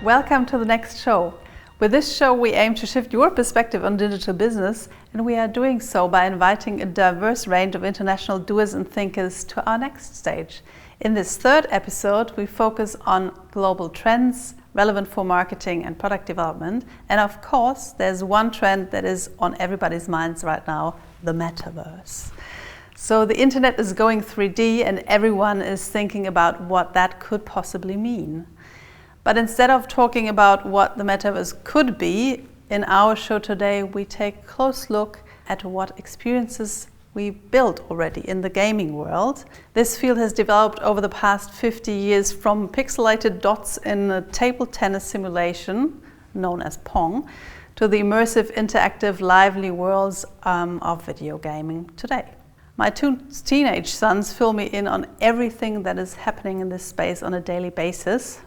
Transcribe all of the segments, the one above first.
Welcome to the next show. With this show, we aim to shift your perspective on digital business, and we are doing so by inviting a diverse range of international doers and thinkers to our next stage. In this third episode, we focus on global trends relevant for marketing and product development. And of course, there's one trend that is on everybody's minds right now, the Metaverse. So the internet is going 3D and everyone is thinking about what that could possibly mean. But instead of talking about what the Metaverse could be, in our show today we take a close look at what experiences we built already in the gaming world. This field has developed over the past 50 years from pixelated dots in a table tennis simulation, known as Pong, to the immersive, interactive, lively worlds of video gaming today. My two teenage sons fill me in on everything that is happening in this space on a daily basis,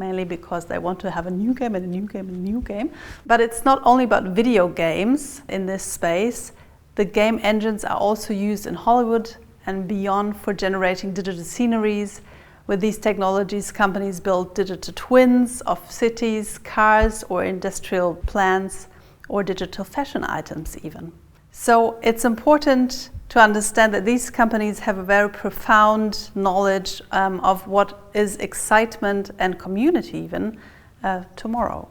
mainly because they want to have a new game and a new game and a new game. But it's not only about video games in this space. The game engines are also used in Hollywood and beyond for generating digital sceneries. With these technologies, companies build digital twins of cities, cars, or industrial plants, or digital fashion items even. So it's important to understand that these companies have a very profound knowledge of what is excitement and community even tomorrow.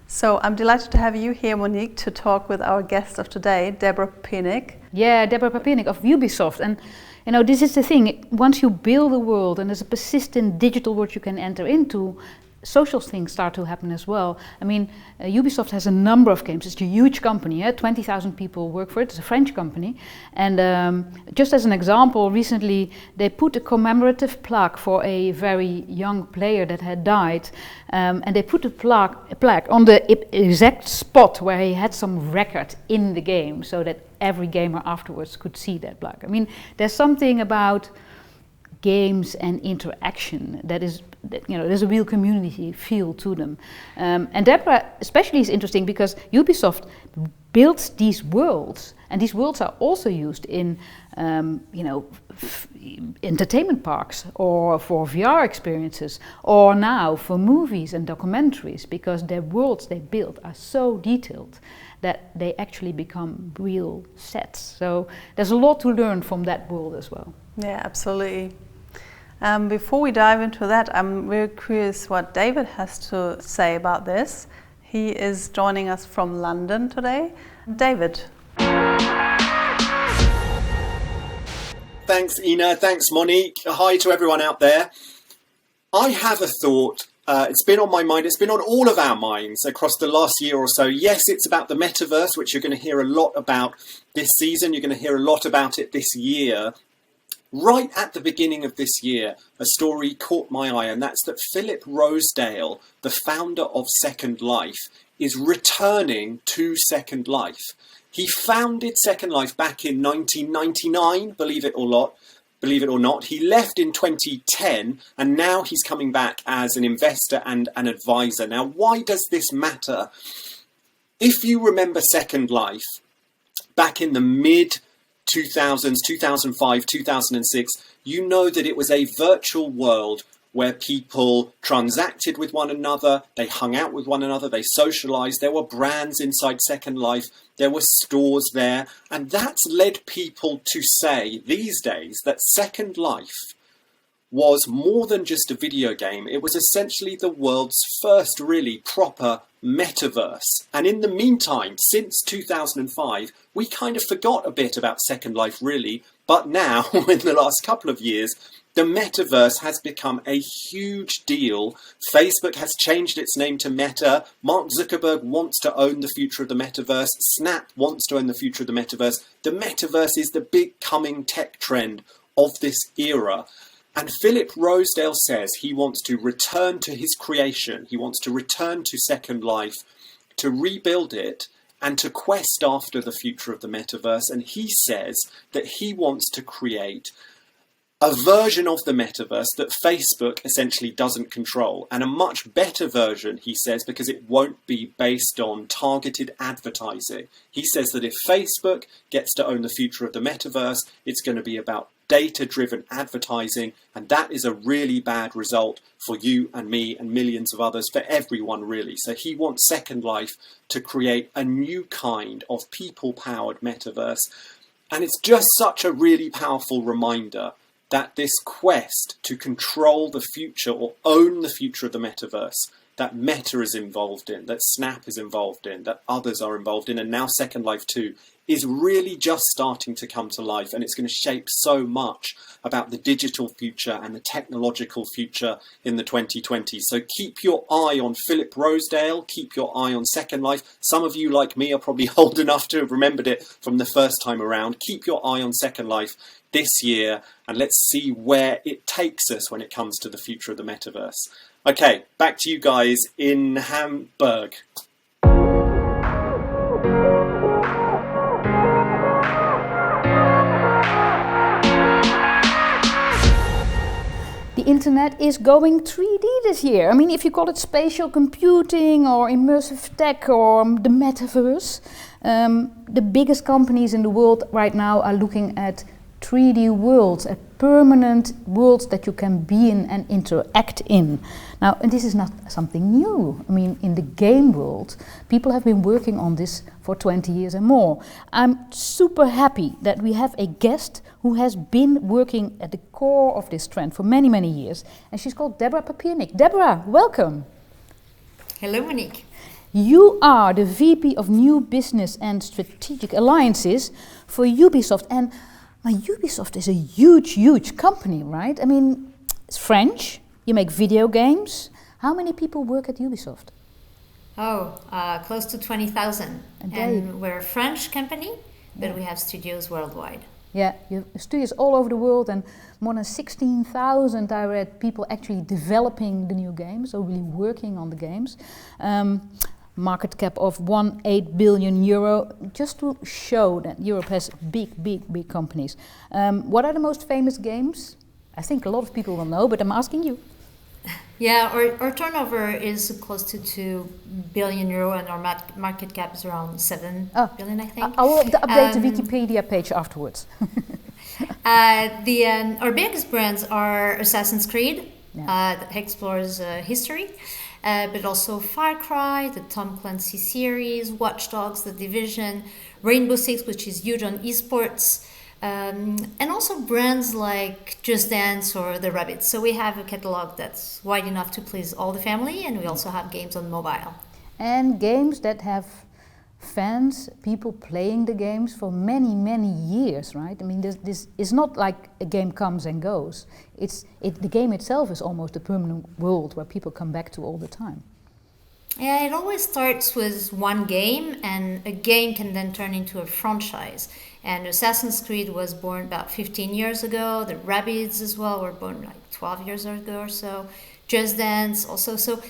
So I'm delighted to have you here, Monique, to talk with our guest of today, Deborah Papiernik. Yeah, Deborah Papiernik of Ubisoft. And you know, this is the thing, once you build a world and there's a persistent digital world you can enter into, social things start to happen as well. I mean, Ubisoft has a number of games. It's a huge company, 20,000 people work for it. It's a French company. And just as an example, recently they put a commemorative plaque for a very young player that had died. And they put a plaque on the exact spot where he had some record in the game, so that every gamer afterwards could see that plaque. I mean, there's something about games and interaction that is, you know, there's a real community feel to them. And Deborah especially is interesting because Ubisoft builds these worlds, and these worlds are also used in, entertainment parks or for VR experiences, or now for movies and documentaries, because their worlds they build are so detailed that they actually become real sets. So there's a lot to learn from that world as well. Yeah, absolutely. Before we dive into that, I'm very curious what David has to say about this. He is joining us from London today. David. Thanks, Ina. Thanks, Monique. Hi to everyone out there. I have a thought. It's been on my mind. It's been on all of our minds across the last year or so. Yes, it's about the Metaverse, which you're going to hear a lot about this season. You're going to hear a lot about it this year. Right at the beginning of this year, a story caught my eye, and that's that Philip Rosedale, the founder of Second Life, is returning to Second Life. He founded Second Life back in 1999, believe it or not. He left in 2010, and now he's coming back as an investor and an advisor. Now, why does this matter? If you remember Second Life, back in the mid-2000s, 2005, 2006, you know that it was a virtual world where people transacted with one another, they hung out with one another, they socialized, there were brands inside Second Life, there were stores there, and that's led people to say these days that Second Life was more than just a video game. It was essentially the world's first really proper metaverse. And in the meantime, since 2005, we kind of forgot a bit about Second Life really, but now, in the last couple of years, the metaverse has become a huge deal. Facebook has changed its name to Meta. Mark Zuckerberg wants to own the future of the metaverse. Snap wants to own the future of the metaverse. The metaverse is the big coming tech trend of this era. And Philip Rosedale says he wants to return to his creation. He wants to return to Second Life, to rebuild it, and to quest after the future of the metaverse. And he says that he wants to create a version of the metaverse that Facebook essentially doesn't control, and a much better version, he says, because it won't be based on targeted advertising. He says that if Facebook gets to own the future of the metaverse, it's going to be about data-driven advertising, and that is a really bad result for you and me and millions of others, for everyone really. So he wants Second Life to create a new kind of people-powered metaverse. And it's just such a really powerful reminder that this quest to control the future or own the future of the metaverse, that Meta is involved in, that Snap is involved in, that others are involved in, and now Second Life 2, is really just starting to come to life, and it's going to shape so much about the digital future and the technological future in the 2020s. So keep your eye on Philip Rosedale, keep your eye on Second Life. Some of you, like me, are probably old enough to have remembered it from the first time around. Keep your eye on Second Life this year, and let's see where it takes us when it comes to the future of the metaverse. Okay, back to you guys in Hamburg. The internet is going 3D this year. I mean, if you call it spatial computing or immersive tech or the metaverse, the biggest companies in the world right now are looking at 3D worlds, at permanent worlds that you can be in and interact in. Now, and this is not something new. I mean, in the game world, people have been working on this for 20 years and more. I'm super happy that we have a guest who has been working at the core of this trend for many, many years. And she's called Deborah Papiernik. Deborah, welcome. Hello, Monique. You are the VP of New Business and Strategic Alliances for Ubisoft. And Ubisoft is a huge, huge company, right? I mean, it's French, you make video games. How many people work at Ubisoft? Close to 20,000. And we're a French company, but we have studios worldwide. Yeah, you have studios all over the world, and more than 16,000 I read people actually developing the new games, or really working on the games. Market cap of 1.8 billion euro, just to show that Europe has big companies. What are the most famous games? I think a lot of people will know, but I'm asking you. Yeah, our turnover is close to 2 billion euro, and our market cap is around 7 billion, I think. I will update the Wikipedia page afterwards. Our biggest brands are Assassin's Creed, that explores history. But also Far Cry, the Tom Clancy series, Watch Dogs, The Division, Rainbow Six, which is huge on esports, and also brands like Just Dance or The Rabbids. So we have a catalog that's wide enough to please all the family, and we also have games on mobile. And games that have fans, people playing the games for many years, right? I mean, this is not like a game comes and goes. The game itself is almost a permanent world where people come back to all the time. Yeah, it always starts with one game, and a game can then turn into a franchise. And Assassin's Creed was born about 15 years ago. The Rabbids as well were born like 12 years ago or so. Just Dance also. So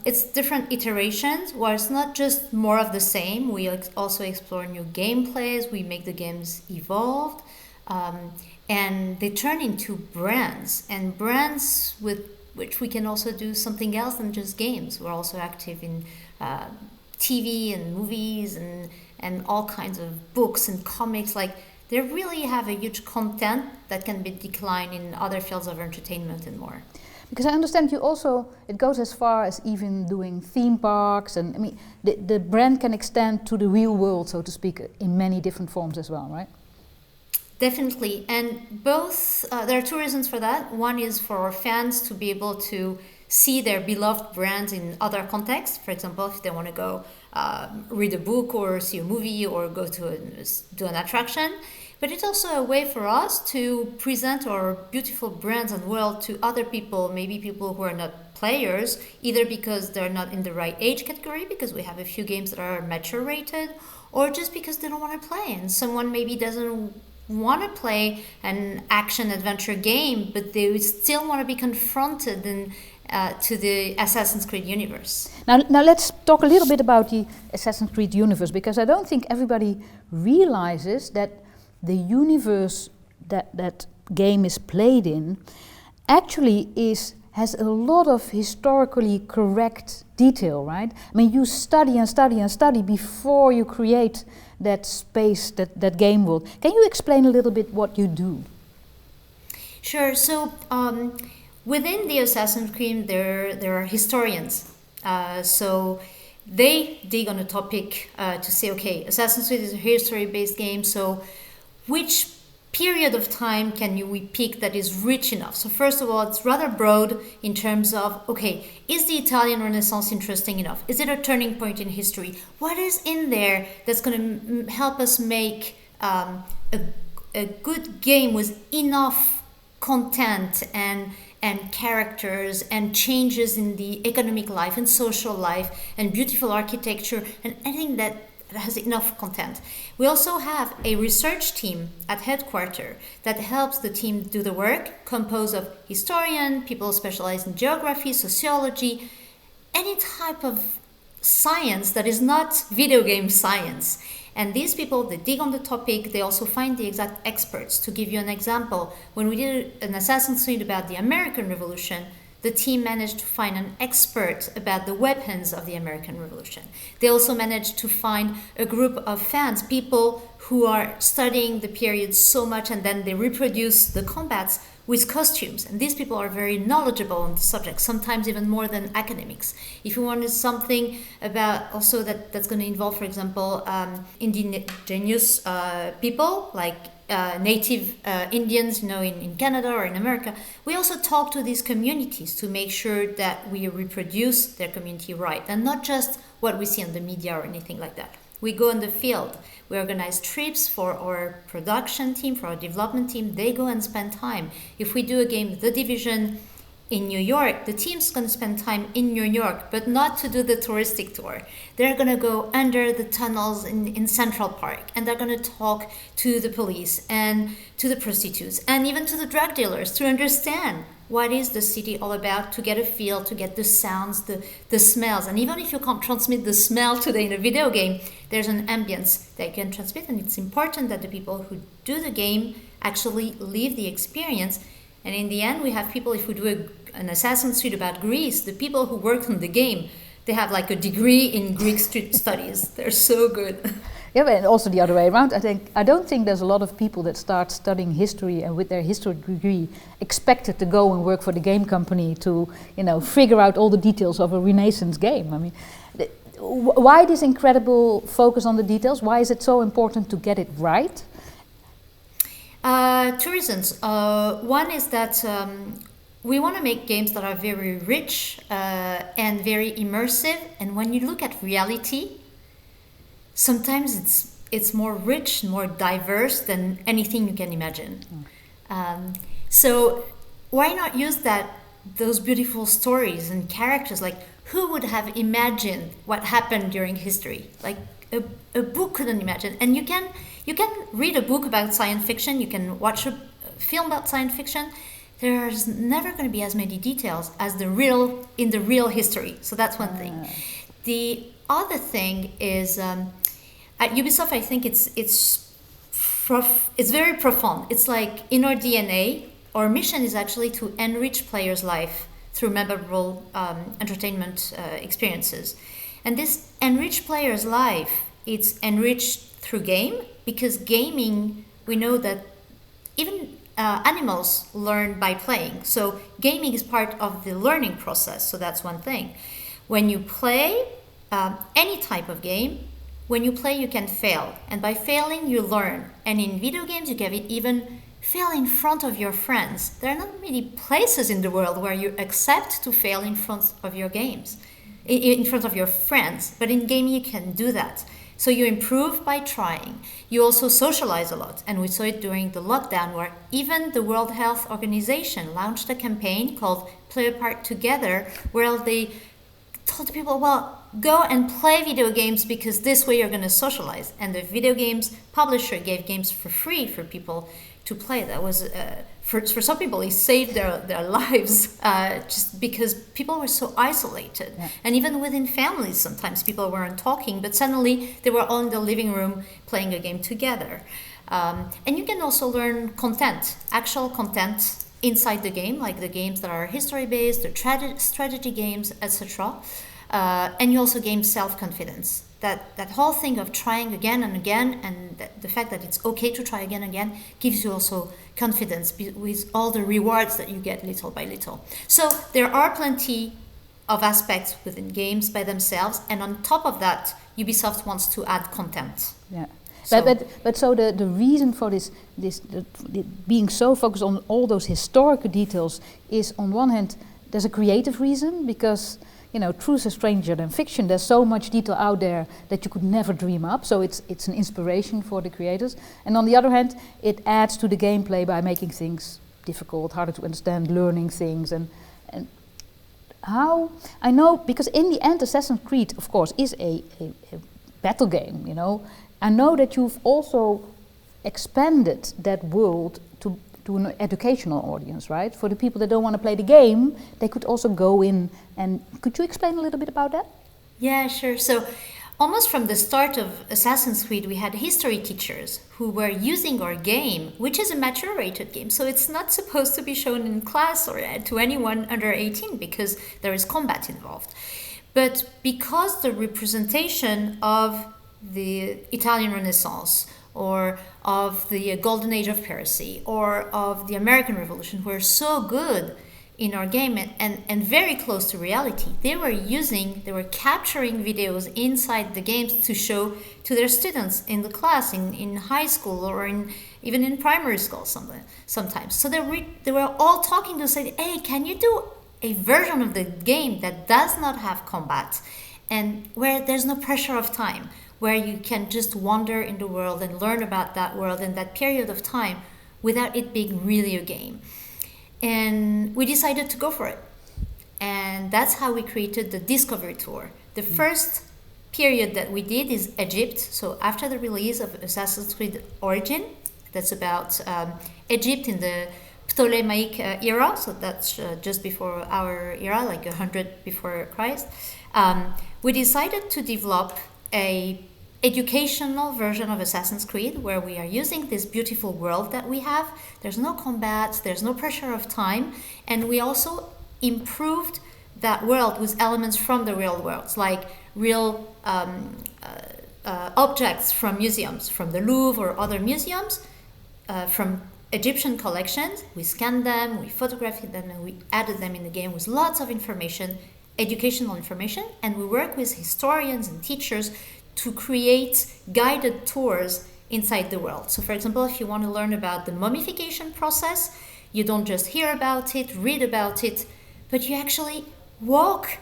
it's different iterations, where it's not just more of the same. We also explore new gameplays. We make the games evolve. And they turn into brands. And brands with which we can also do something else than just games. We're also active in TV and movies and all kinds of books and comics. Like, they really have a huge content that can be declined in other fields of entertainment and more. Because I understand you also, it goes as far as even doing theme parks, and I mean, the brand can extend to the real world, so to speak, in many different forms as well, right? Definitely, and both, there are two reasons for that. One is for our fans to be able to see their beloved brands in other contexts. For example, if they want to go read a book or see a movie or go to do an attraction. But it's also a way for us to present our beautiful brands and world to other people, maybe people who are not players, either because they're not in the right age category, because we have a few games that are mature rated, or just because they don't want to play. And someone maybe doesn't want to play an action adventure game, but they still want to be confronted to the Assassin's Creed universe. Now let's talk a little bit about the Assassin's Creed universe, because I don't think everybody realizes that the universe that game is played in actually has a lot of historically correct detail, right? I mean, you study and study and study before you create that space, that game world. Can you explain a little bit what you do? Sure. So within the Assassin's Creed, there are historians. So they dig on a topic to say, okay, Assassin's Creed is a history-based game. So which period of time can we pick that is rich enough? So first of all, it's rather broad in terms of, okay, is the Italian Renaissance interesting enough? Is it a turning point in history? What is in there that's going to help us make a good game with enough content and characters and changes in the economic life and social life and beautiful architecture and anything that has enough content. We also have a research team at headquarters that helps the team do the work, composed of historians, people specialized in geography, sociology, any type of science that is not video game science. And these people, they dig on the topic, they also find the exact experts. To give you an example, when we did an Assassin's Creed about the American Revolution, the team managed to find an expert about the weapons of the American Revolution. They also managed to find a group of fans, people who are studying the period so much, and then they reproduce the combats with costumes. And these people are very knowledgeable on the subject, sometimes even more than academics. If you wanted something about also that's going to involve, for example, indigenous people, like native Indians, in Canada or in America, we also talk to these communities to make sure that we reproduce their community right, and not just what we see on the media or anything like that. We go in the field. We organize trips for our production team, for our development team. They go and spend time. If we do a game, The Division, in New York, the team's going to spend time in New York, but not to do the touristic tour. They're going to go under the tunnels in Central Park, and they're going to talk to the police and to the prostitutes and even to the drug dealers to understand what is the city all about, to get a feel, to get the sounds, the smells. And even if you can't transmit the smell today in a video game, there's an ambience that you can transmit, and it's important that the people who do the game actually live the experience. And in the end, we have people, if we do an Assassin's Creed about Greece, the people who work on the game, they have like a degree in Greek studies. They're so good. Yeah, but also the other way around. I don't think there's a lot of people that start studying history and with their history degree expected to go and work for the game company to, figure out all the details of a Renaissance game. I mean, why this incredible focus on the details? Why is it so important to get it right? Two reasons. One is that we want to make games that are very rich and very immersive. And when you look at reality, sometimes it's more rich, more diverse than anything you can imagine. So why not use those beautiful stories and characters? Like, who would have imagined what happened during history? Like a book couldn't imagine. And you can read a book about science fiction, you can watch a film about science fiction. There's never going to be as many details as in the real history. So that's one thing. The other thing is at Ubisoft, I think it's very profound. It's like in our DNA, our mission is actually to enrich players' life through memorable entertainment experiences. And this enrich players' life, it's enriched through game, because gaming, we know that even animals learn by playing. So gaming is part of the learning process. So that's one thing. When you play any type of game, when you play, you can fail. And by failing, you learn. And in video games, you can even fail in front of your friends. There are not many places in the world where you accept to fail in front of your games, in front of your friends. But in gaming, you can do that. So you improve by trying. You also socialize a lot. And we saw it during the lockdown, where even the World Health Organization launched a campaign called Play Apart Together, where they told people, well, go and play video games because this way you're going to socialize. And the video games publisher gave games for free for people to play. That was, for some people, it saved their lives just because people were so isolated. Yeah. And even within families, sometimes people weren't talking, but suddenly they were all in the living room playing a game together. And you can also learn content, actual content inside the game, like the games that are history-based, the strategy games, etc. And you also gain self-confidence. that whole thing of trying again and again, and the fact that it's okay to try again and again gives you also confidence with all the rewards that you get little by little. So there are plenty of aspects within games by themselves, and on top of that, Ubisoft wants to add content. Yeah. So, But so the reason for this being so focused on all those historical details is, on one hand, there's a creative reason, because truth is stranger than fiction. There's so much detail out there that you could never dream up. So it's an inspiration for the creators. And on the other hand, it adds to the gameplay by making things difficult, harder to understand, learning things, and how I know, because in the end, Assassin's Creed, of course, is a battle game. I know that you've also expanded that world to an educational audience, right? For the people that don't want to play the game, they could also go in. And could you explain a little bit about that? Yeah, sure. So almost from the start of Assassin's Creed, we had history teachers who were using our game, which is a mature rated game. So it's not supposed to be shown in class or to anyone under 18 because there is combat involved. But because the representation of the Italian Renaissance or of the Golden Age of Piracy or of the American Revolution were so good in our game and very close to reality, they were capturing videos inside the games to show to their students in the class, in high school, or even in primary school sometimes. So they were all talking to say, hey, can you do a version of the game that does not have combat and where there's no pressure of time, where you can just wander in the world and learn about that world in that period of time without it being really a game. And we decided to go for it. And that's how we created the Discovery Tour. The first period that we did is Egypt. So after the release of Assassin's Creed Origin, that's about Egypt in the Ptolemaic era. So that's just before our era, like 100 before Christ. We decided to develop a educational version of Assassin's Creed where we are using this beautiful world that we have. There's no combat, there's no pressure of time, and we also improved that world with elements from the real worlds, like real objects from museums, from the Louvre or other museums, from Egyptian collections. We scanned them, we photographed them, and we added them in the game with lots of information, educational information, and we work with historians and teachers to create guided tours inside the world. So for example, if you want to learn about the mummification process, you don't just hear about it, read about it, but you actually walk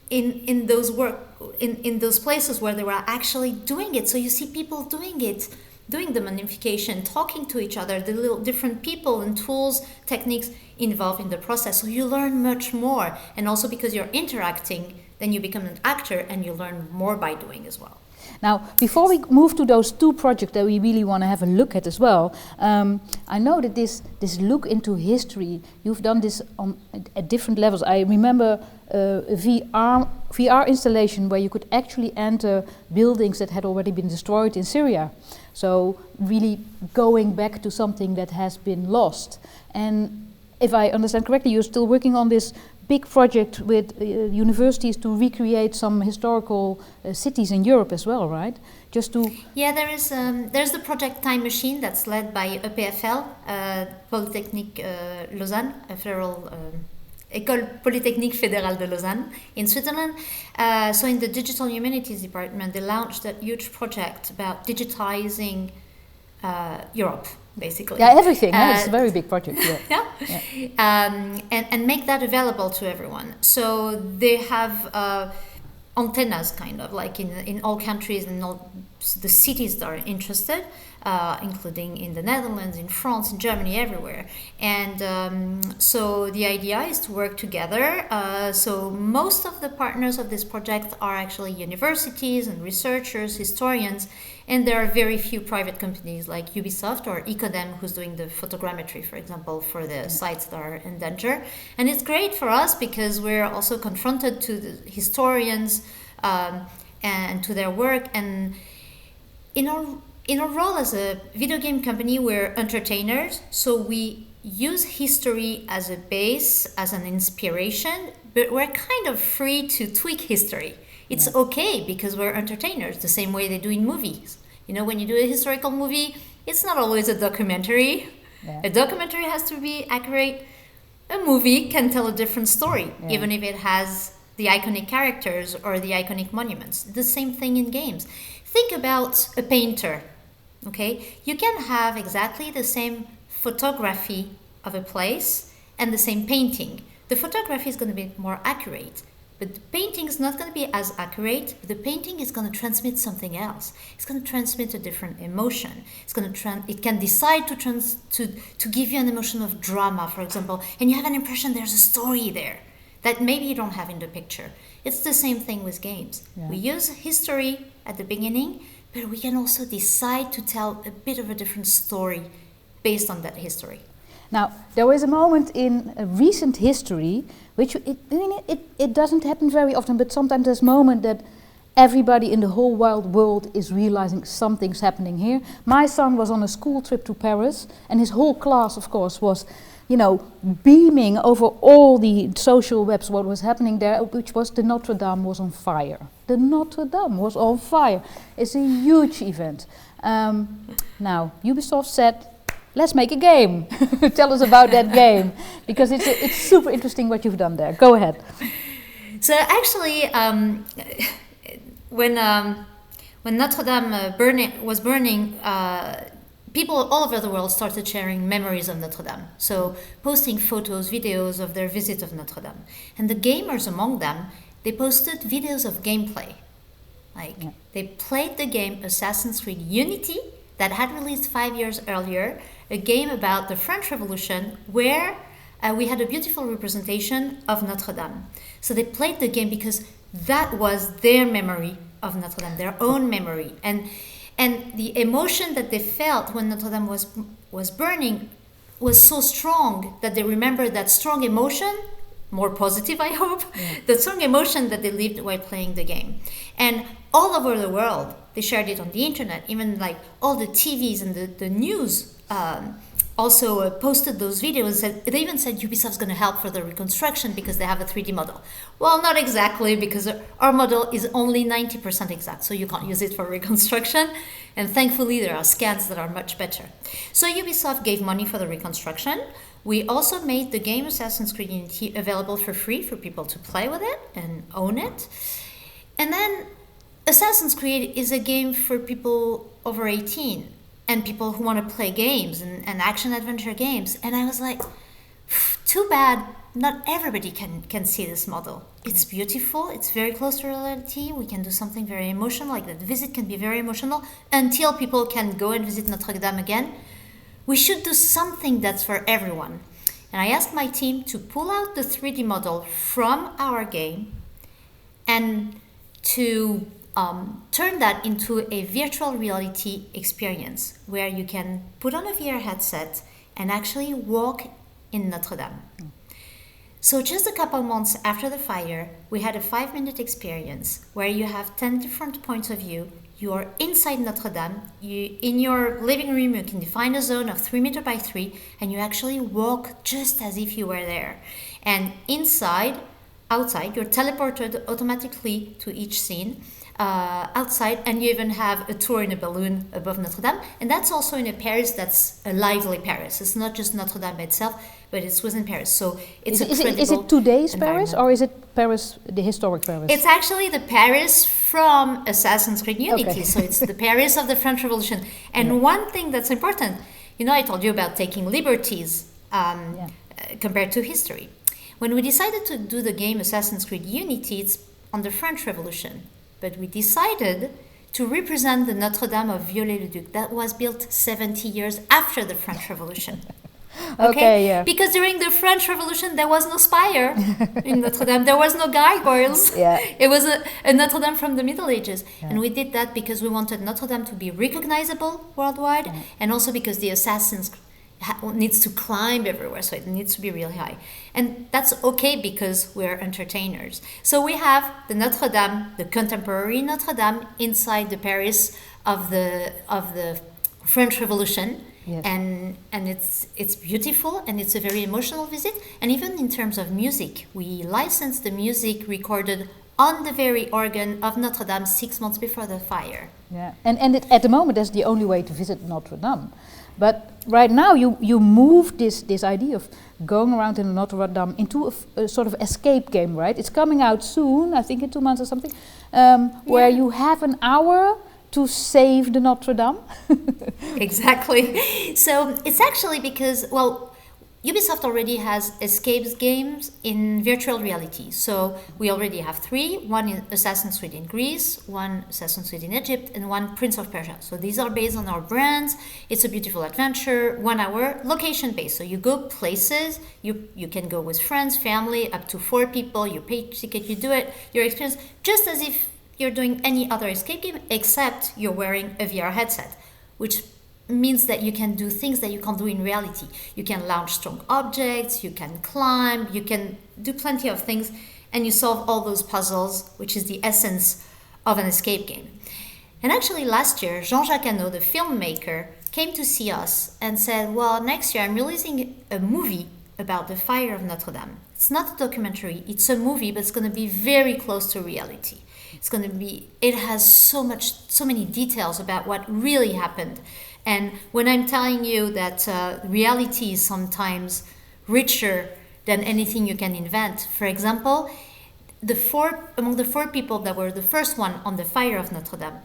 in those places where they were actually doing it. So you see people doing it, doing the mummification, talking to each other, the little different people and tools, techniques involved in the process. So you learn much more. And also because you're interacting, then you become an actor and you learn more by doing as well. Now, before we move to those two projects that we really want to have a look at as well, I know that this look into history, you've done this at different levels. I remember a VR installation where you could actually enter buildings that had already been destroyed in Syria. So really going back to something that has been lost. And if I understand correctly, you're still working on this big project with universities to recreate some historical cities in Europe as well, right? Yeah, there's the project Time Machine that's led by EPFL, Polytechnique Lausanne, a federal École Polytechnique Fédérale de Lausanne in Switzerland. So in the Digital Humanities department, they launched that huge project about digitizing Europe, basically. Yeah, everything. It's a very big project. Yeah. And make that available to everyone. So they have antennas, kind of like in all countries and all the cities that are interested, including in the Netherlands, in France, in Germany, everywhere. And so the idea is to work together. So most of the partners of this project are actually universities and researchers, historians, and there are very few private companies like Ubisoft or Ecodem who's doing the photogrammetry, for example, for the sites that are in danger. And it's great for us because we're also confronted to the historians and to their work. And in our role as a video game company, we're entertainers, so we use history as a base, as an inspiration, but we're kind of free to tweak history It's okay because we're entertainers, the same way they do in movies. You know, when you do a historical movie, it's not always a documentary. Yeah. A documentary has to be accurate. A movie can tell a different story, even if it has the iconic characters or the iconic monuments. The same thing in games. Think about a painter, okay? You can have exactly the same photography of a place and the same painting. The photography is going to be more accurate, but the painting is not going to be as accurate. But the painting is going to transmit something else. It's going to transmit a different emotion. It's going to it can decide to give you an emotion of drama, for example, and you have an impression there's a story there that maybe you don't have in the picture. It's the same thing with games. Yeah. We use history at the beginning, but we can also decide to tell a bit of a different story based on that history. Now, there was a moment in recent history, which it doesn't happen very often, but sometimes there's a moment that everybody in the whole wide world is realizing something's happening here. My son was on a school trip to Paris, and his whole class, of course, was, you know, beaming over all the social webs what was happening there, which was the Notre-Dame was on fire. The Notre-Dame was on fire. It's a huge event. Now, Ubisoft said, let's make a game. Tell us about that game, because it's super interesting what you've done there. Go ahead. So actually, when Notre-Dame was burning, people all over the world started sharing memories of Notre-Dame. So posting photos, videos of their visit of Notre-Dame. And the gamers among them, they posted videos of gameplay. They played the game Assassin's Creed Unity that had released 5 years earlier, a game about the French Revolution where we had a beautiful representation of Notre-Dame. So they played the game because that was their memory of Notre-Dame, their own memory. And the emotion that they felt when Notre-Dame was burning was so strong that they remembered that strong emotion, more positive I hope, the strong emotion that they lived while playing the game. And all over the world, they shared it on the internet, even like all the TVs and the news also posted those videos. They even said Ubisoft's going to help for the reconstruction because they have a 3D model. Well, not exactly, because our model is only 90% exact, so you can't use it for reconstruction. And thankfully, there are scans that are much better. So Ubisoft gave money for the reconstruction. We also made the game Assassin's Creed Unity available for free for people to play with it and own it. And then Assassin's Creed is a game for people over 18 and people who want to play games and action-adventure games. And I was like, too bad not everybody can see this model. It's beautiful, it's very close to reality, we can do something very emotional, like that visit can be very emotional, until people can go and visit Notre-Dame again. We should do something that's for everyone. And I asked my team to pull out the 3D model from our game and to turn that into a virtual reality experience where you can put on a VR headset and actually walk in Notre-Dame. So just a couple months after the fire, we had a 5-minute experience where you have 10 different points of view. You are inside Notre-Dame. In your living room, you can define a zone of 3 meters by 3, and you actually walk just as if you were there. And outside, you're teleported automatically to each scene. Outside, and you even have a tour in a balloon above Notre-Dame, and that's also in a Paris that's a lively Paris. It's not just Notre-Dame itself, but it's within Paris. So it's is it today's Paris, or is it Paris, the historic Paris? It's actually the Paris from Assassin's Creed Unity. Okay. So it's the Paris of the French Revolution. And one thing that's important, I told you about taking liberties compared to history. When we decided to do the game Assassin's Creed Unity, it's on the French Revolution. But we decided to represent the Notre-Dame of Viollet-le-Duc that was built 70 years after the French Revolution. Okay, yeah. Because during the French Revolution, there was no spire in Notre-Dame. There was no gargoyles. Yeah. It was a Notre-Dame from the Middle Ages. Yeah. And we did that because we wanted Notre-Dame to be recognizable worldwide, and also because the assassins needs to climb everywhere, so it needs to be really high. And that's okay because we're entertainers. So we have the Notre-Dame, the contemporary Notre-Dame, inside the Paris of the French Revolution. Yes. And it's beautiful, and it's a very emotional visit. And even in terms of music, we licensed the music recorded on the very organ of Notre-Dame 6 months before the fire. Yeah, and at the moment that's the only way to visit Notre-Dame. But right now you move this idea of going around in Notre-Dame into a sort of escape game, right? It's coming out soon, I think in 2 months or something, where you have an hour to save the Notre-Dame. Exactly. So it's actually because, well, Ubisoft already has escapes games in virtual reality. So we already have 3, one in Assassin's Creed in Greece, one Assassin's Creed in Egypt, and one Prince of Persia. So these are based on our brands. It's a beautiful adventure, 1 hour, location based. So you go places, you can go with friends, family, up to 4 people, you pay ticket, you do it, your experience, just as if you're doing any other escape game, except you're wearing a VR headset, which means that you can do things that you can't do in reality. You can launch strong objects, you can climb, you can do plenty of things, and you solve all those puzzles, which is the essence of an escape game. And actually last year, Jean-Jacques Hano, the filmmaker, came to see us and said, well, next year I'm releasing a movie about the fire of Notre-Dame. It's not a documentary, it's a movie, but it's going to be very close to reality. It has so many details about what really happened. And when I'm telling you that reality is sometimes richer than anything you can invent, for example, among the 4 people that were the first one on the fire of Notre-Dame,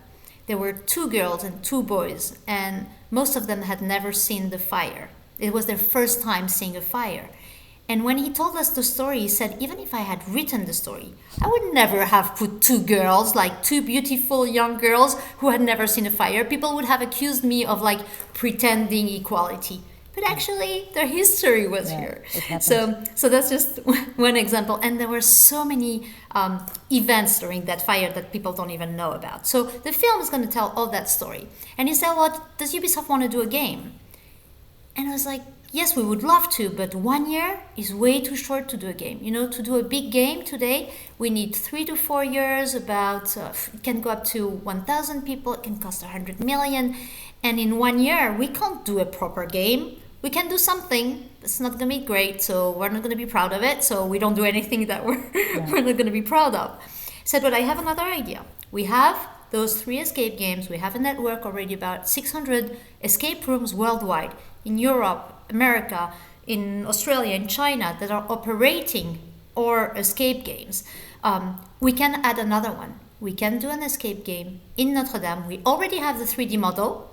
there were 2 girls and 2 boys, and most of them had never seen the fire. It was their first time seeing a fire. And when he told us the story, he said, even if I had written the story, I would never have put 2 girls, like 2 beautiful young girls who had never seen a fire. People would have accused me of like pretending equality. But actually, their history was here. So that's just one example. And there were so many events during that fire that people don't even know about. So the film is going to tell all that story. And he said, well, does Ubisoft want to do a game? And I was like, yes, we would love to, but 1 year is way too short to do a game. You know, to do a big game today, we need 3 to 4 years, it can go up to 1,000 people, it can cost 100 million. And in 1 year, we can't do a proper game. We can do something, it's not going to be great, so we're not going to be proud of it, so we don't do anything that we're not going to be proud of. I said, but I have another idea. We have those 3 escape games, we have a network already about 600 escape rooms worldwide, in Europe, America, in Australia, in China, that are operating or escape games. We can add another one. We can do an escape game in Notre-Dame. We already have the 3D model,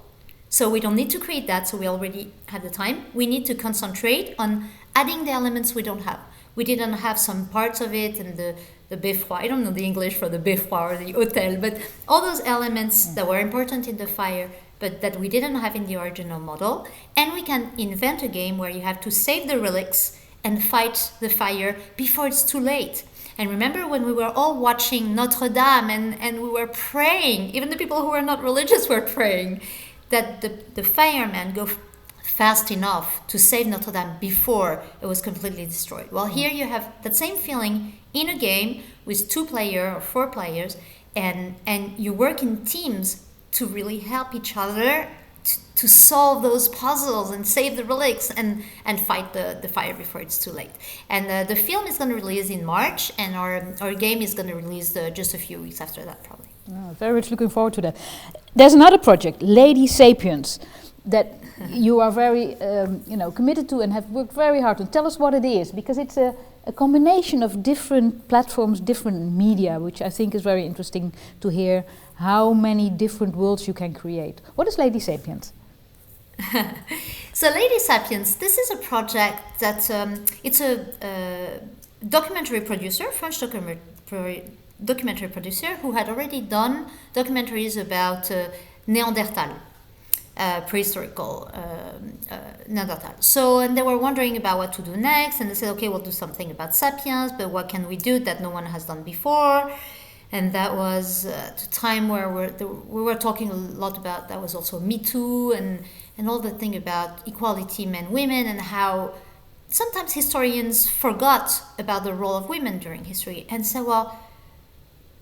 so we don't need to create that, so we already have the time. We need to concentrate on adding the elements we don't have. We didn't have some parts of it, and the beffroi, I don't know the English for the beffroi or the hotel, but all those elements that were important in the fire, but that we didn't have in the original model. And we can invent a game where you have to save the relics and fight the fire before it's too late. And remember when we were all watching Notre-Dame and we were praying, even the people who were not religious were praying, that the firemen go fast enough to save Notre-Dame before it was completely destroyed. Well, here you have that same feeling in a game with 2 players or 4 players, and you work in teams to really help each other to solve those puzzles and save the relics and fight the fire before it's too late. And the film is going to release in March, and our game is going to release just a few weeks after that, probably. Oh, very much looking forward to that. There's another project, Lady Sapiens, that you are very committed to and have worked very hard on. Tell us what it is, because it's a combination of different platforms, different media, which I think is very interesting to hear how many different worlds you can create. What is Lady Sapiens? So Lady Sapiens, this is a project that it's a documentary producer, French documentary producer, who had already done documentaries about Neanderthal, prehistorical Neanderthal. So, and they were wondering about what to do next, and they said, okay, we'll do something about Sapiens, but what can we do that no one has done before? And that was the time where we were talking a lot about, that was also Me Too and all the thing about equality, men, women, and how sometimes historians forgot about the role of women during history and said, well,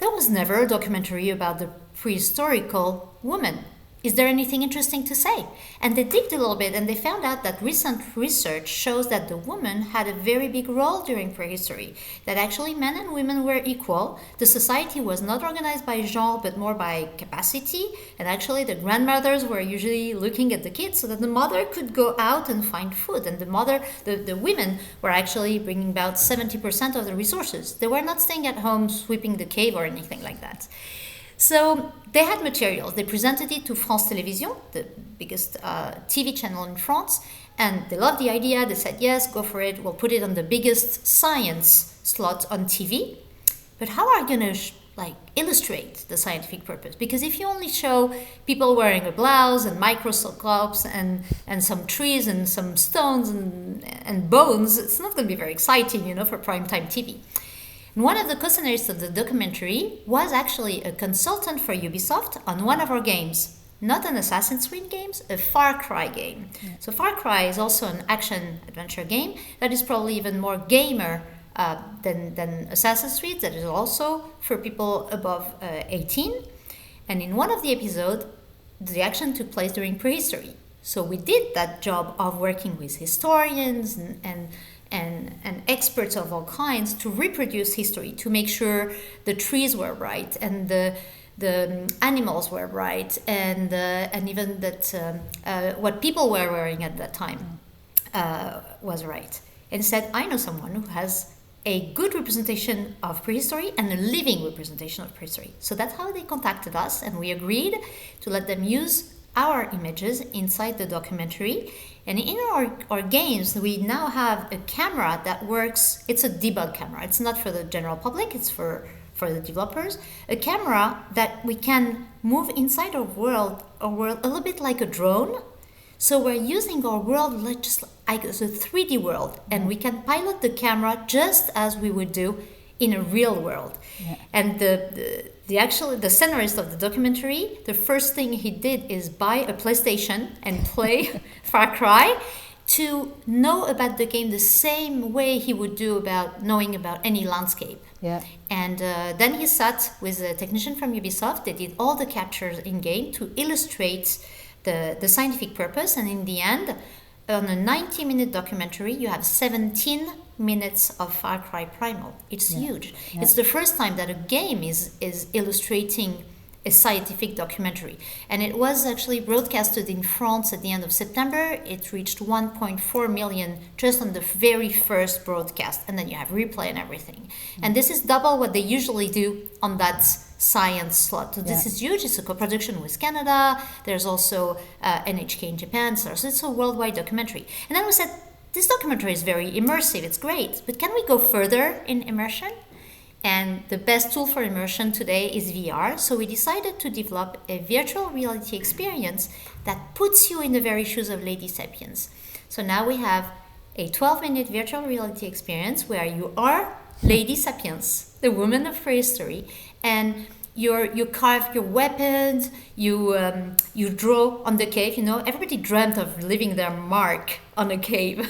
there was never a documentary about the prehistorical woman. is there anything interesting to say? And they digged a little bit and they found out that recent research shows that the woman had a very big role during prehistory, that actually men and women were equal. The society was not organized by genre, but more by capacity. And actually the grandmothers were usually looking at the kids so that the mother could go out and find food. And the women were actually bringing about 70% of the resources. They were not staying at home sweeping the cave or anything like that. So they had materials. They presented it to France Télévisions, the biggest TV channel in France, and they loved the idea. They said, yes, go for it. We'll put it on the biggest science slot on TV. But how are you going to illustrate the scientific purpose? Because if you only show people wearing a blouse and microscopes and some trees and some stones and bones, it's not going to be very exciting, for primetime TV. One of the co-scenarists of the documentary was actually a consultant for Ubisoft on one of our games. Not an Assassin's Creed game, a Far Cry game. Yeah. So Far Cry is also an action-adventure game that is probably even more gamer than Assassin's Creed, that is also for people above 18. And in one of the episodes, the action took place during prehistory. So we did that job of working with historians and experts of all kinds to reproduce history, to make sure the trees were right and the animals were right and even that what people were wearing at that time was right. And said, I know someone who has a good representation of prehistory and a living representation of prehistory. So that's how they contacted us, and we agreed to let them use our images inside the documentary. And in our games, we now have a camera that works. It's a debug camera. It's not for the general public. It's for the developers. A camera that we can move inside our world a little bit like a drone. So we're using our world just like as a 3D world, and we can pilot the camera just as we would do in a real world. Yeah. And the scenarist of the documentary, the first thing he did is buy a PlayStation and play Far Cry to know about the game the same way he would do about knowing about any landscape. Yeah. And then he sat with a technician from Ubisoft. They did all the captures in game to illustrate the scientific purpose. And in the end, on a 90-minute documentary, you have 17 minutes of Far Cry Primal. It's huge. Yeah. It's the first time that a game is illustrating a scientific documentary. And it was actually broadcasted in France at the end of September. It reached 1.4 million just on the very first broadcast. And then you have replay and everything. And this is double what they usually do on that science slot. So this is huge. It's a co-production with Canada. There's also NHK in Japan. So it's a worldwide documentary. And then we said, this documentary is very immersive. It's great. But can we go further in immersion? And the best tool for immersion today is VR. So we decided to develop a virtual reality experience that puts you in the very shoes of Lady Sapiens. So now we have a 12-minute virtual reality experience where you are Lady Sapiens, the woman of prehistory, and you carve your weapons, you draw on the cave. Everybody dreamt of leaving their mark on a cave,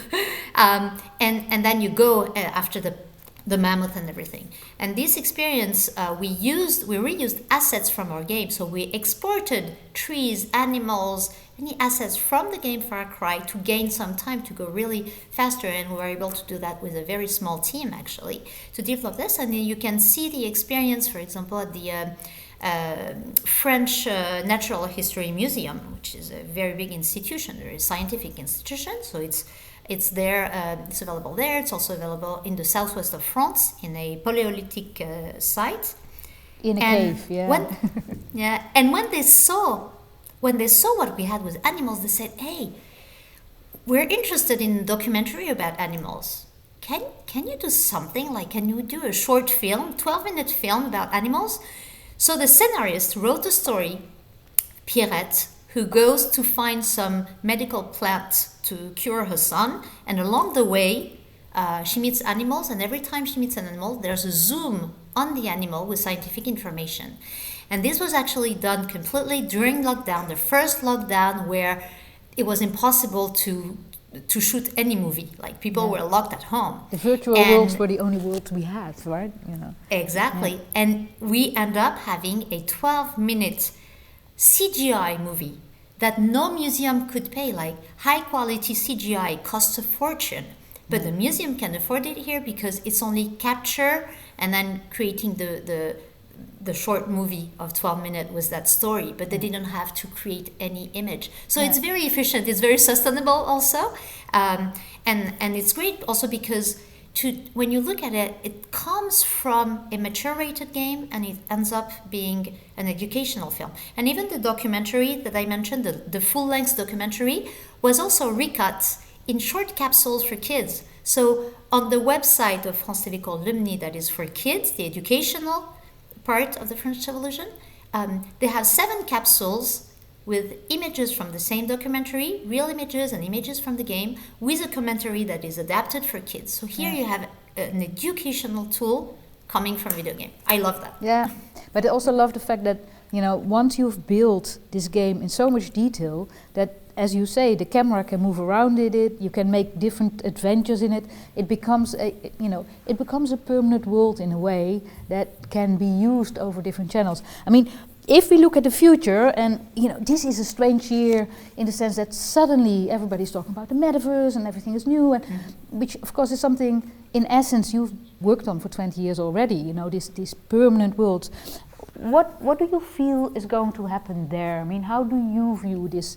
and then you go after the mammoth and everything. And this experience, we reused assets from our game. So we exported trees, animals, any assets from the game Far Cry to gain some time to go really faster. And we were able to do that with a very small team, actually, to develop this. And then you can see the experience, for example, at the French Natural History Museum, which is a very big institution, a scientific institution. So it's there, it's available there. It's also available in the southwest of France in a Paleolithic site. In a cave, yeah. And when they saw what we had with animals, they said, hey, we're interested in a documentary about animals. Can you do something? Can you do a short film, 12-minute film about animals? So the scenarist wrote a story, Pierrette, who goes to find some medical plant to cure her son. And along the way, she meets animals. And every time she meets an animal, there's a zoom on the animal with scientific information. And this was actually done completely during lockdown, the first lockdown where it was impossible to shoot any movie. People were locked at home. The virtual worlds were the only worlds we had, right? Exactly. Yeah. And we end up having a 12-minute CGI movie that no museum could pay, like high quality CGI costs a fortune. But the museum can afford it here because it's only capture and then creating the short movie of 12 minutes with that story, but they didn't have to create any image. So it's very efficient, it's very sustainable also. And it's great also because when you look at it, it comes from a mature rated game and it ends up being an educational film. And even the documentary that I mentioned, the full-length documentary, was also recut in short capsules for kids. So on the website of France TV called Lumni, that is for kids, the educational part of the French Revolution, they have 7 capsules with images from the same documentary, real images and images from the game, with a commentary that is adapted for kids. So here you have an educational tool coming from video game. I love that. Yeah, but I also love the fact that, you know, once you've built this game in so much detail that, as you say, the camera can move around in it, you can make different adventures in it, it becomes a permanent world in a way that can be used over different channels. I mean, if we look at the future, and you know, this is a strange year in the sense that suddenly everybody's talking about the metaverse and everything is new, and which of course is something in essence you've worked on for 20 years already, you know, these permanent worlds. What do you feel is going to happen there? I mean, how do you view this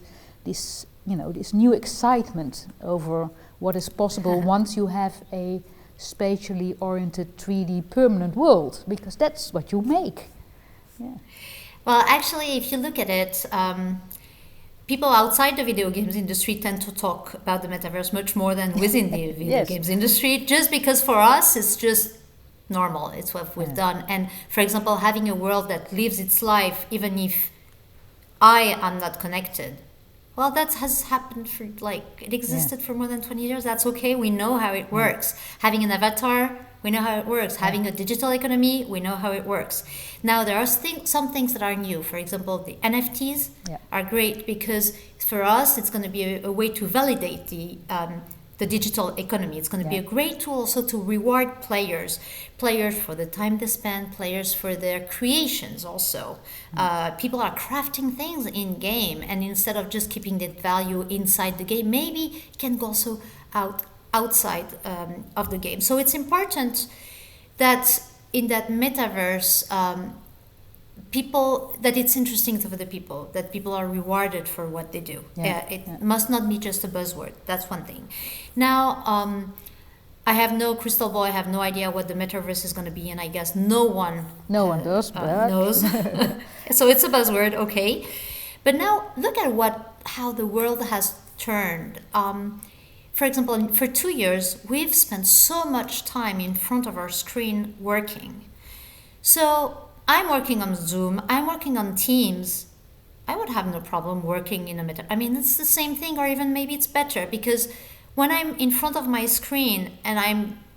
new excitement over what is possible once you have a spatially oriented 3D permanent world? Because that's what you make. Yeah. Well, actually, if you look at it, people outside the video games industry tend to talk about the metaverse much more than within the video games industry, just because for us it's just normal. It's what we've done. And for example, having a world that lives its life even if I am not connected. Well, that has happened for, it existed for more than 20 years. That's okay. We know how it works. Having an avatar, we know how it works. Having a digital economy, we know how it works. Now, there are some things that are new. For example, the NFTs are great because for us, it's going to be a way to validate the digital economy. It's going to be a great tool also to reward players for the time they spend, players for their creations also. People are crafting things in game, and instead of just keeping that value inside the game, maybe it can go also outside of the game. So it's important that in that metaverse, that it's interesting for the people, that people are rewarded for what they do. It must not be just a buzzword. That's one thing. Now, I have no crystal ball. I have no idea what the metaverse is going to be, and I guess no one knows. So it's a buzzword, okay. But now look at how the world has turned. For example, for 2 years, we've spent so much time in front of our screen working. So I'm working on Zoom, I'm working on Teams. I would have no problem working in a metaverse. I mean, it's the same thing, or even maybe it's better, because when I'm in front of my screen and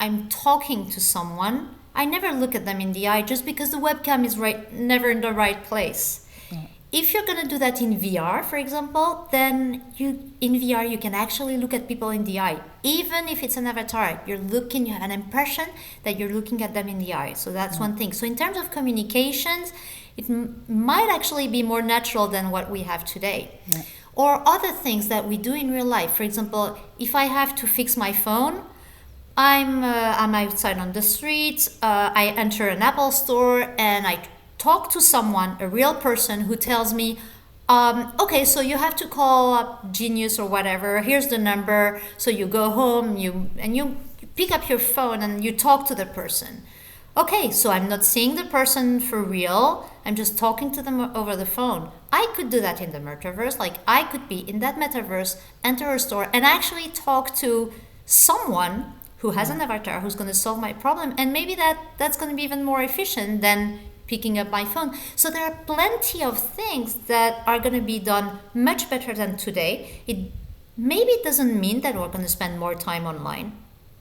I'm talking to someone, I never look at them in the eye just because the webcam is never in the right place. If you're going to do that in VR, for example, then in VR you can actually look at people in the eye. Even if it's an avatar, you have an impression that you're looking at them in the eye. So that's one thing. So in terms of communications, it might actually be more natural than what we have today. Or other things that we do in real life. For example, if I have to fix my phone, I'm outside on the street, I enter an Apple store and I talk to someone, a real person, who tells me, okay, so you have to call up Genius or whatever, here's the number. So you go home, you pick up your phone and you talk to the person. Okay, so I'm not seeing the person for real, I'm just talking to them over the phone. I could do that in the metaverse. Like, I could be in that metaverse, enter a store, and actually talk to someone who has an avatar who's going to solve my problem, and maybe that's going to be even more efficient than picking up my phone. So there are plenty of things that are going to be done much better than today. Maybe it doesn't mean that we're going to spend more time online.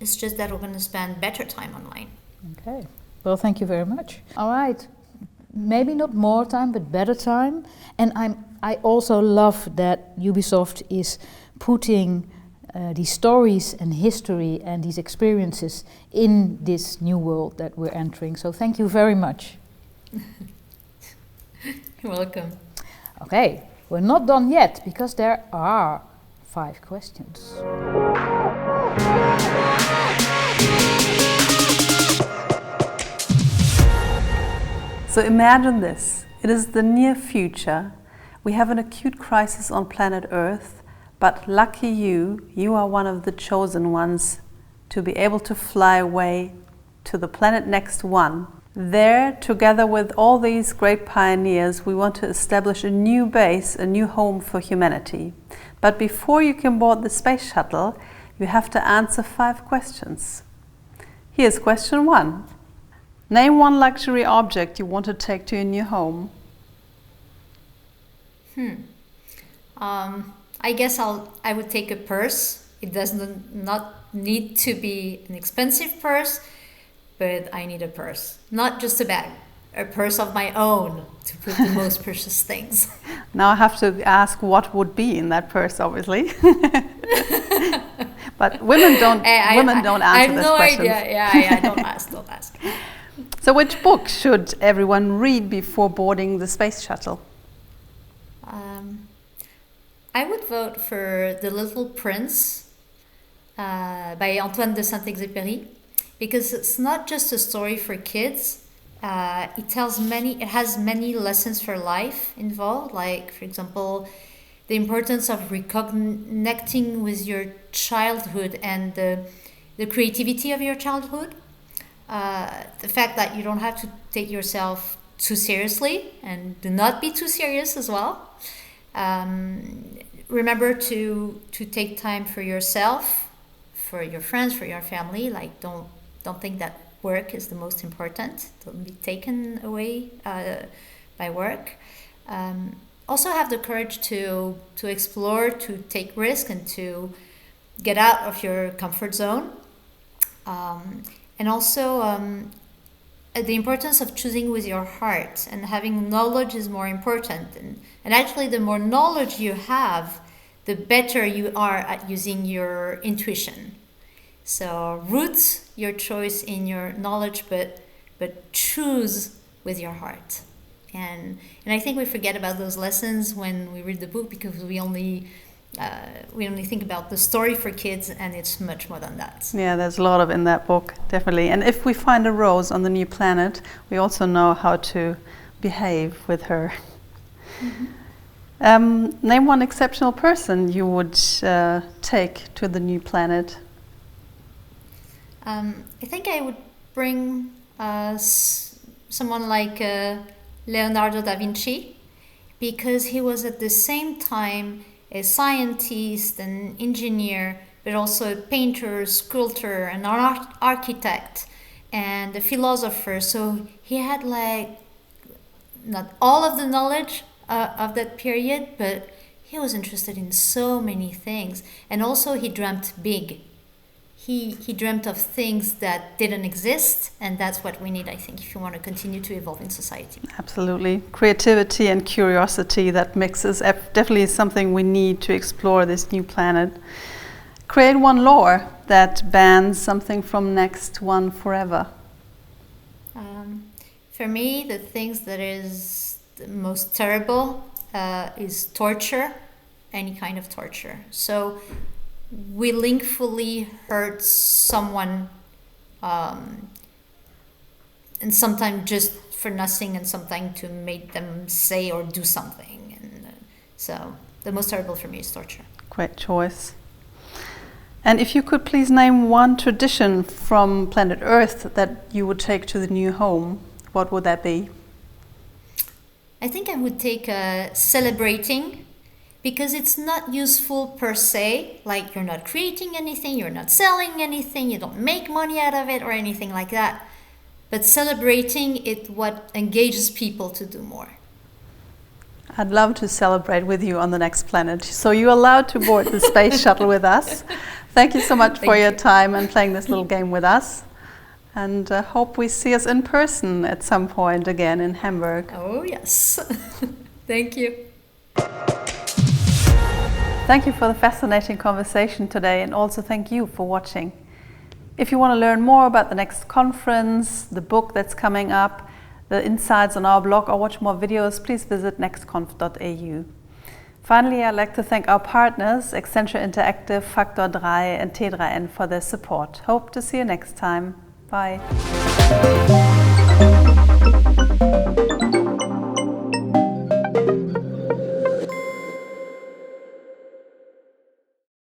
It's just that we're going to spend better time online. Okay. Well, thank you very much. All right. Maybe not more time, but better time. And I also love that Ubisoft is putting these stories and history and these experiences in this new world that we're entering. So thank you very much. You're welcome. Okay, We're not done yet, because there are 5 questions. So imagine this. It is the near future. We have an acute crisis on planet Earth, but lucky you are one of the chosen ones to be able to fly away to the planet next one. There, together with all these great pioneers, we want to establish a new base, a new home for humanity. But before you can board the space shuttle, you have to answer 5 questions. Here's question 1. Name one luxury object you want to take to your new home. I guess I would take a purse. It does not need to be an expensive purse, but I need a purse. Not just a bag, a purse of my own to put the most precious things. Now I have to ask what would be in that purse, obviously. But women don't answer this question. Yeah, don't ask. So which book should everyone read before boarding the space shuttle? I would vote for The Little Prince by Antoine de Saint-Exupéry, because it's not just a story for kids. It has many lessons for life involved, like, for example, the importance of reconnecting with your childhood and the creativity of your childhood. The fact that you don't have to take yourself too seriously, and do not be too serious as well. Remember to take time for yourself, for your friends, for your family. Like, don't think that work is the most important. Don't be taken away by work. Also have the courage to explore, to take risk, and to get out of your comfort zone. And also the importance of choosing with your heart, and having knowledge is more important. And actually, the more knowledge you have, the better you are at using your intuition. So root your choice in your knowledge, but choose with your heart. And I think we forget about those lessons when we read the book, because we only think about the story for kids, and it's much more than that. Yeah, there's a lot in that book, definitely. And if we find a rose on the new planet, we also know how to behave with her. Mm-hmm. Name one exceptional person you would take to the new planet. I think I would bring someone like Leonardo da Vinci, because he was at the same time a scientist, an engineer, but also a painter, sculptor, an architect, and a philosopher. So he had not all of the knowledge of that period, but he was interested in so many things. And also he dreamt big. He dreamt of things that didn't exist, and that's what we need, I think, if you want to continue to evolve in society. Absolutely. Creativity and curiosity, that mixes definitely is something we need to explore this new planet. Create one law that bans something from next one forever. For me, the things that is the most terrible is torture, any kind of torture. So willingly hurt someone, and sometimes just for nothing, and sometimes to make them say or do something. And so the most terrible for me is torture. Great choice. And if you could please name one tradition from planet Earth that you would take to the new home, what would that be? I think I would take celebrating, because it's not useful per se, like you're not creating anything, you're not selling anything, you don't make money out of it or anything like that. But celebrating it, what engages people to do more. I'd love to celebrate with you on the next planet. So you're allowed to board the space shuttle with us. Thank you so much for your time and playing this little game with us. And hope we see us in person at some point again in Hamburg. Oh, yes. Thank you. Thank you for the fascinating conversation today, and also thank you for watching. If you want to learn more about the next conference, the book that's coming up, the insights on our blog, or watch more videos, please visit nextconf.au. Finally, I'd like to thank our partners, Accenture Interactive, Factor 3 and T3N for their support. Hope to see you next time. Bye.